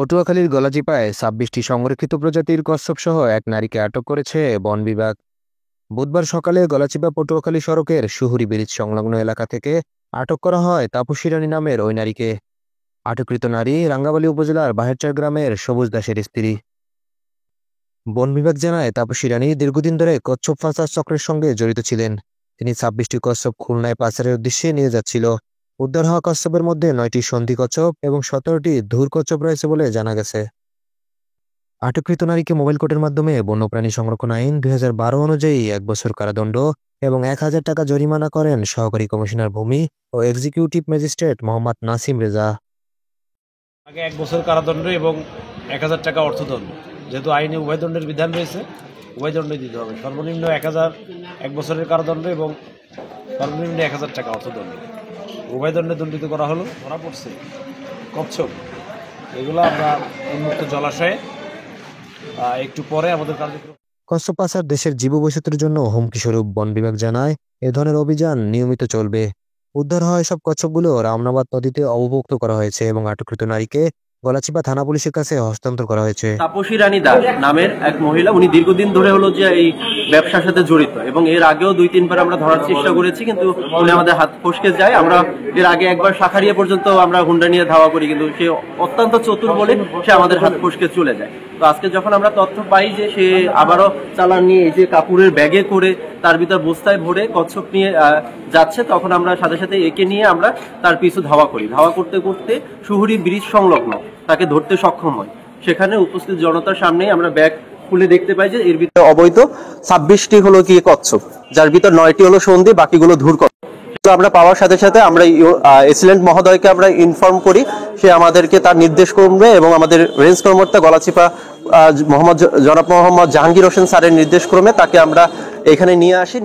পটুয়াখালীর গলাচিপায় ২৬টি সংরক্ষিত প্রজাতির কচ্ছপ সহ এক নারীকে আটক করেছে বন বিভাগ। বুধবার সকালে গলাচিপা পটুয়াখালী সড়কের সুহুরি ব্রিজ সংলগ্ন এলাকা থেকে আটক করা হয় তাপসী রানী নামের ওই নারীকে। আটককৃত নারী রাঙ্গাবালী উপজেলার বাহেরচর গ্রামের সবুজ দাসের স্ত্রী। বন বিভাগ জানায়, তাপসী রানী দীর্ঘদিন ধরে কচ্ছপ পাচার চক্রের সঙ্গে জড়িত ছিলেন। তিনি ২৬টি কচ্ছপ খুলনায় পাচারের উদ্দেশ্যে নিয়ে যাচ্ছিল। উদ্ধার হওয়া কচ্ছপের মধ্যে ৯টি সন্ধি কচ্ছপ এবং ১৭টি ধুর কচ্ছপ রয়েছে বলে জানা গেছে। আটককৃত নারীকে মোবাইল কোর্টের মাধ্যমে বন্যপ্রাণী সংরক্ষণ আইন ২০১২ অনুযায়ী ১ বছর কারাদণ্ড এবং ১,০০০ টাকা জরিমানা করেন সহকারী কমিশনার ভূমি ও এক্সিকিউটিভ ম্যাজিস্ট্রেট মোহাম্মদ নাসিম রেজা। আগে ১ বছর কারাদণ্ড এবং ১,০০০ টাকা অর্থদণ্ড। যেহেতু আইনে উভয় দণ্ডের বিধান রয়েছে, উভয় দণ্ডই দিতে হবে। সর্বনিম্ন ১ বছরের কারাদণ্ড এবং সর্বনিম্ন ১,০০০ টাকা অর্থদণ্ড। উভয় দণ্ডে দণ্ডিত করা হলো। ধরা পড়ছে কচ্ছপ, এগুলো আমরা উন্মুক্ত জলাশয়ে একটু পরে আমাদের কার্যক্রম। কচ্ছপ পাচার দেশের জীববৈচিত্র্যের জন্য হুমকি স্বরূপ বন বিভাগ জানায়, এ ধরনের অভিযান নিয়মিত চলবে। উদ্ধার হওয়া এসব কচ্ছপগুলো রামনাবাদ নদীতে অবমুক্ত করা হয়েছে এবং আটককৃত নারীকে গলাচিপা থানা পুলিশের কাছে হস্তান্তর করা হয়েছে। তাপসী রানী দাস নামের এক মহিলা, উনি দীর্ঘদিন ধরে হলো যে এই ব্যবসার সাথে জড়িত এবং এর আগেও ২-৩ আমরা ধরার চেষ্টা করেছি, কিন্তু উনি আমাদের হাত ফসকে যায়। আমরা এর আগে একবার শাখারিয়া পর্যন্ত আমরা হুন্ডা নিয়ে ধাওয়া করি, কিন্তু সে অত্যন্ত চতুর বলে সে আমাদের হাত ফসকে চলে যায়। তো আজকে যখন আমরা তথ্য পাই যে সে আবারও চালান নিয়ে এই যে কাপড়ের ব্যাগে করে তার ভিতর বস্তায় ভরে কচ্ছপ নিয়ে যাচ্ছে, তখন আমরা সাথে সাথে একে নিয়ে আমরা তার পিছু ধাওয়া করি। ধাওয়া করতে করতে সুহুরি ব্রিজ সংলগ্ন তাকে ধরতে সক্ষম হয়। সেখানে উপস্থিত জনতার সামনেই আমরা ব্যাগ খুলে দেখতে পাই যে এর ভিতরে অবৈধ ২৬টি হলো কি কচ্ছপ, যার ভিতর ৯টি হলো সন্ধি, বাকিগুলো ধুর কচ্ছপ। আমরা পাওয়ার সাথে সাথে আমরা এসিলেন্ট মহোদয়কে আমরা ইনফর্ম করি, সে আমাদেরকে তার নির্দেশ করবে এবং আমাদের রেঞ্জ কর্মকর্তা গলাচিপা জনাব মোহাম্মদ জাহাঙ্গীর হোসেন স্যারের নির্দেশ ক্রমে তাকে আমরা এখানে নিয়ে আসি।